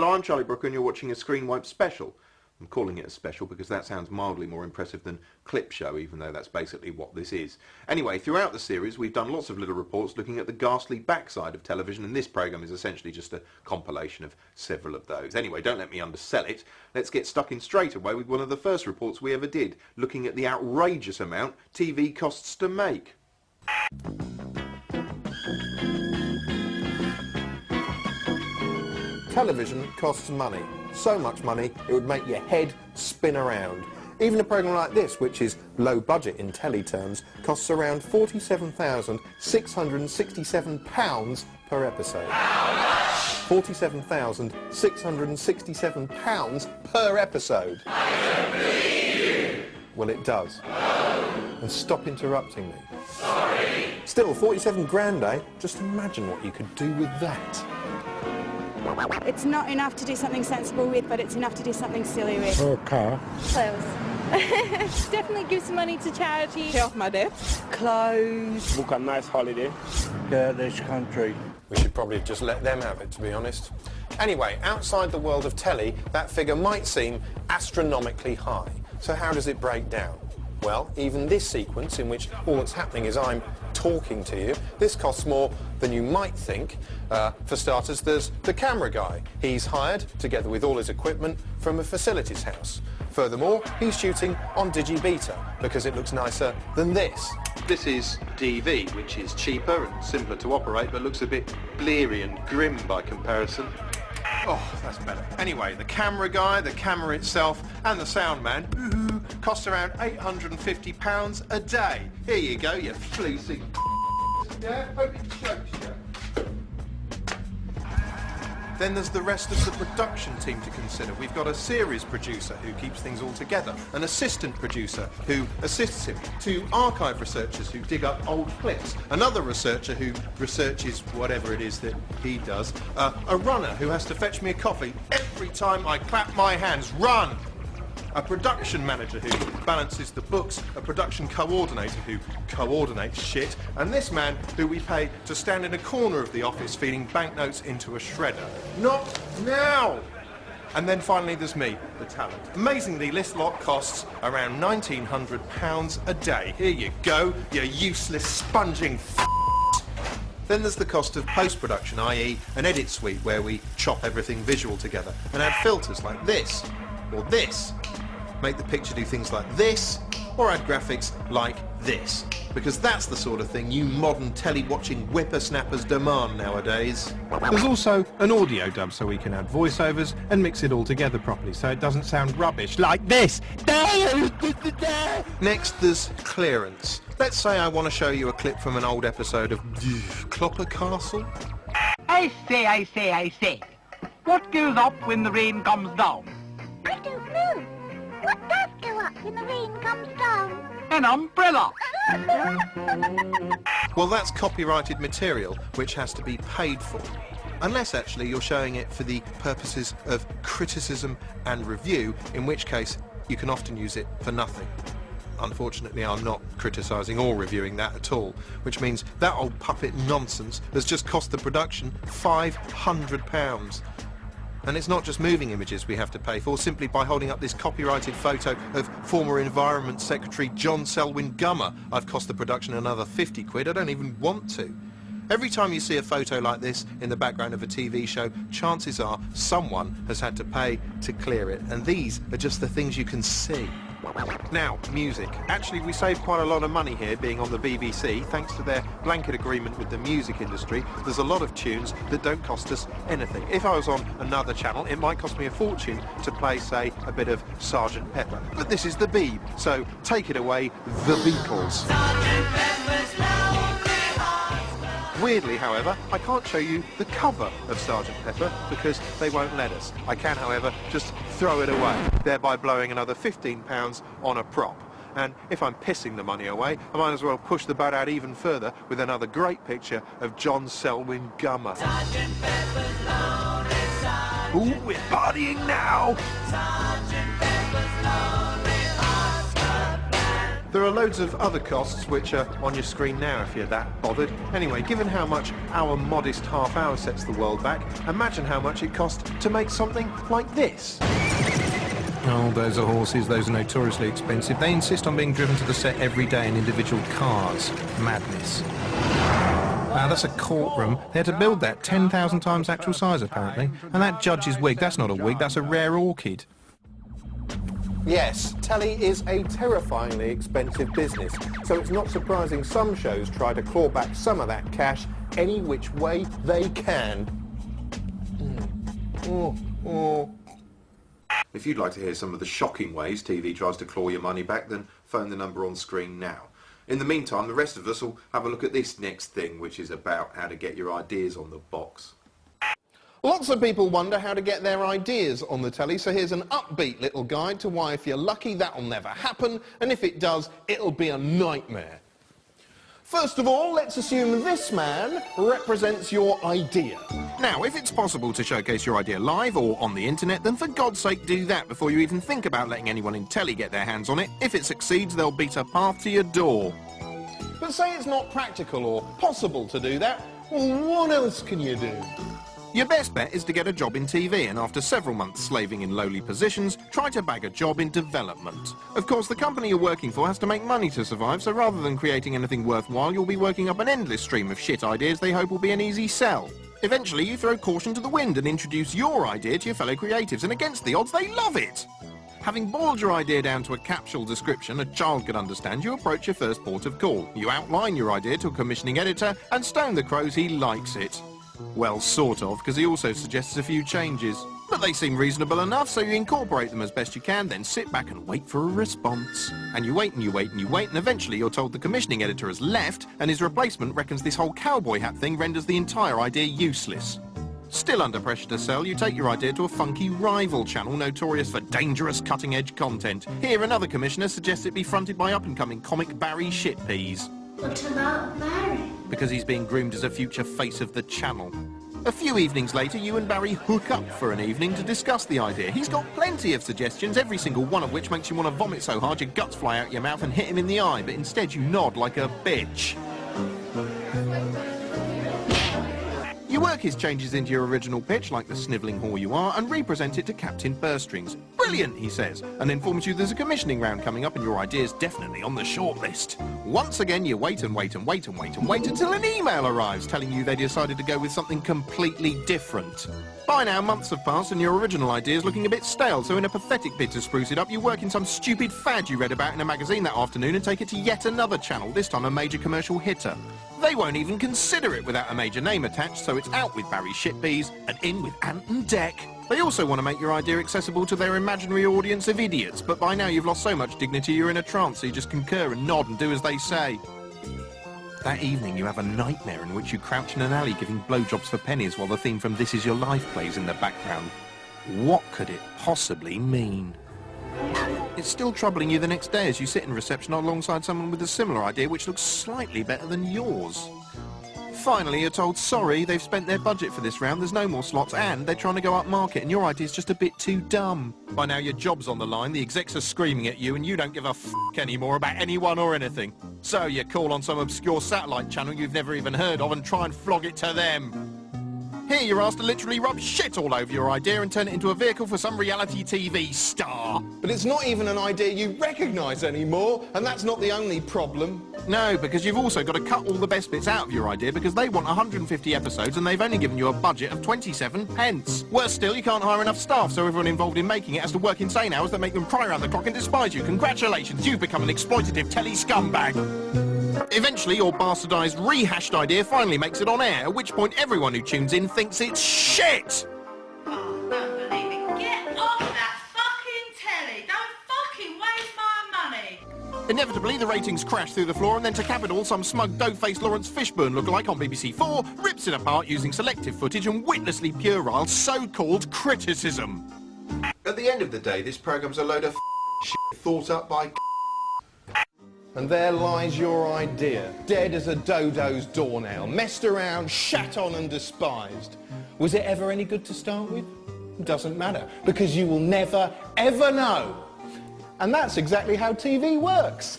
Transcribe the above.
Hello, I'm Charlie Brooker and you're watching a Screenwipe special. I'm calling it a special because that sounds mildly more impressive than clip show, even though that's basically what this is. Anyway, throughout the series we've done lots of little reports looking at the ghastly backside of television, and this programme is essentially just a compilation of several of those. Anyway, don't let me undersell it. Let's get stuck in straight away with one of the first reports we ever did, looking at the outrageous amount TV costs to make. Television costs money. So much money it would make your head spin around. Even a programme like this, which is low budget in telly terms, costs around £47,667 per episode. £47,667 per episode. I don't believe you. Well, it does. No. And stop interrupting me. Sorry. Still, 47 grand, eh? Just imagine what you could do with that. It's not enough to do something sensible with, but it's enough to do something silly with. Or a car. Clothes. Definitely give some money to charity. Pay off my debts. Clothes. Book a nice holiday. Go to this country. We should probably just let them have it, to be honest. Anyway, outside the world of telly, that figure might seem astronomically high. So how does it break down? Well, even this sequence, in which all that's happening is I'm talking to you, this costs more than you might think. For starters, there's the camera guy. He's hired, together with all his equipment, from a facilities house. Furthermore, he's shooting on Digibeta, because it looks nicer than this. This is DV, which is cheaper and simpler to operate, but looks a bit bleary and grim by comparison. Oh, that's better. Anyway, the camera guy, the camera itself, and the sound man, costs around £850 a day. Here you go, you fleecing. Yeah, hope it chokes you. Then there's the rest of the production team to consider. We've got a series producer who keeps things all together, an assistant producer who assists him, 2 archive researchers who dig up old clips, another researcher who researches whatever it is that he does, a runner who has to fetch me a coffee every time I clap my hands. Run! A production manager who balances the books, a production coordinator who coordinates shit, and this man who we pay to stand in a corner of the office feeding banknotes into a shredder. Not now! And then finally there's me, the talent. Amazingly, this lot costs around £1,900 a day. Here you go, you useless sponging f***. Then there's the cost of post-production, i.e. an edit suite where we chop everything visual together and add filters like this, or this. Make the picture do things like this, or add graphics like this. Because that's the sort of thing you modern telly-watching whippersnappers demand nowadays. There's also an audio dub, so we can add voiceovers and mix it all together properly, so it doesn't sound rubbish like this. Next, there's clearance. Let's say I want to show you a clip from an old episode of Clopper Castle. I say. What goes up when the rain comes down? I don't know. What does go up when the rain comes down? An umbrella. Well, that's copyrighted material, which has to be paid for. Unless, actually, you're showing it for the purposes of criticism and review, in which case you can often use it for nothing. Unfortunately, I'm not criticising or reviewing that at all, which means that old puppet nonsense has just cost the production £500. And it's not just moving images we have to pay for. Simply by holding up this copyrighted photo of former Environment Secretary John Selwyn Gummer, I've cost the production another 50 quid. I don't even want to. Every time you see a photo like this in the background of a TV show, chances are someone has had to pay to clear it. And these are just the things you can see. Now, music. Actually, we save quite a lot of money here, being on the BBC. Thanks to their blanket agreement with the music industry, there's a lot of tunes that don't cost us anything. If I was on another channel, it might cost me a fortune to play, say, a bit of Sgt. Pepper. But this is the Beeb, so take it away, the Beatles. Weirdly, however, I can't show you the cover of Sgt. Pepper because they won't let us. I can, however, just throw it away, thereby blowing another £15 on a prop. And if I'm pissing the money away, I might as well push the boat out even further with another great picture of John Selwyn Gummer. Ooh, we're partying now! There are loads of other costs which are on your screen now if you're that bothered. Anyway, given how much our modest half hour sets the world back, imagine how much it costs to make something like this. Oh, those are horses. Those are notoriously expensive. They insist on being driven to the set every day in individual cars. Madness. Wow, that's a courtroom. They had to build that 10,000 times actual size, apparently. And that judge's wig, that's not a wig, that's a rare orchid. Yes, telly is a terrifyingly expensive business, so it's not surprising some shows try to claw back some of that cash any which way they can. If you'd like to hear some of the shocking ways TV tries to claw your money back, then phone the number on screen now. In the meantime, the rest of us will have a look at this next thing, which is about how to get your ideas on the box. Lots of people wonder how to get their ideas on the telly, so here's an upbeat little guide to why if you're lucky that'll never happen, and if it does, it'll be a nightmare. First of all, let's assume this man represents your idea. Now, if it's possible to showcase your idea live or on the internet, then for God's sake do that before you even think about letting anyone in telly get their hands on it. If it succeeds, they'll beat a path to your door. But say it's not practical or possible to do that, well, what else can you do? Your best bet is to get a job in TV and after several months slaving in lowly positions, try to bag a job in development. Of course, the company you're working for has to make money to survive, so rather than creating anything worthwhile, you'll be working up an endless stream of shit ideas they hope will be an easy sell. Eventually, you throw caution to the wind and introduce your idea to your fellow creatives, and against the odds, they love it! Having boiled your idea down to a capsule description a child could understand, you approach your first port of call. You outline your idea to a commissioning editor, and stone the crows he likes it. Well, sort of, because he also suggests a few changes. But they seem reasonable enough, so you incorporate them as best you can, then sit back and wait for a response. And you wait and you wait and you wait, and eventually you're told the commissioning editor has left, and his replacement reckons this whole cowboy hat thing renders the entire idea useless. Still under pressure to sell, you take your idea to a funky rival channel notorious for dangerous cutting-edge content. Here, another commissioner suggests it be fronted by up-and-coming comic Barry Shitpeas. What about Barry? Because he's being groomed as a future face of the channel. A few evenings later, you and Barry hook up for an evening to discuss the idea. He's got plenty of suggestions, every single one of which makes you want to vomit so hard your guts fly out your mouth and hit him in the eye, but instead you nod like a bitch. You work his changes into your original pitch, like the snivelling whore you are, and represent it to Captain Purstrings. Brilliant, he says, and informs you there's a commissioning round coming up and your idea's definitely on the shortlist. Once again, you wait and wait and wait and wait and wait until an email arrives telling you they decided to go with something completely different. By now, months have passed and your original idea's looking a bit stale, so in a pathetic bid to spruce it up, you work in some stupid fad you read about in a magazine that afternoon and take it to yet another channel, this time a major commercial hitter. They won't even consider it without a major name attached, so it's out with Barry Shitpeas and in with Ant and Dec. They also want to make your idea accessible to their imaginary audience of idiots, but by now you've lost so much dignity you're in a trance, so you just concur and nod and do as they say. That evening you have a nightmare in which you crouch in an alley giving blowjobs for pennies while the theme from This Is Your Life plays in the background. What could it possibly mean? It's still troubling you the next day as you sit in reception alongside someone with a similar idea which looks slightly better than yours. Finally, you're told, sorry, they've spent their budget for this round, there's no more slots, and they're trying to go up market, and your idea's just a bit too dumb. By now, your job's on the line, the execs are screaming at you, and you don't give a f*** anymore about anyone or anything. So you call on some obscure satellite channel you've never even heard of and try and flog it to them. Here you're asked to literally rub shit all over your idea and turn it into a vehicle for some reality TV star. But it's not even an idea you recognise anymore, and that's not the only problem. No, because you've also got to cut all the best bits out of your idea because they want 150 episodes and they've only given you a budget of 27 pence. Worse still, you can't hire enough staff, so everyone involved in making it has to work insane hours that make them cry around the clock and despise you. Congratulations, you've become an exploitative telly scumbag. Eventually, your bastardised, rehashed idea finally makes it on air, at which point everyone who tunes in thinks it's shit! Oh, I don't believe it. Get off that fucking telly! Don't fucking waste my money! Inevitably, the ratings crash through the floor, and then to cap it all, some smug, dough-faced Lawrence Fishburne lookalike on BBC 4 rips it apart using selective footage and witlessly puerile so-called criticism. At the end of the day, this programme's a load of shit thought up by and there lies your idea, dead as a dodo's doornail, messed around, shat on and despised. Was it ever any good to start with? It doesn't matter, because you will never, ever know. And that's exactly how TV works.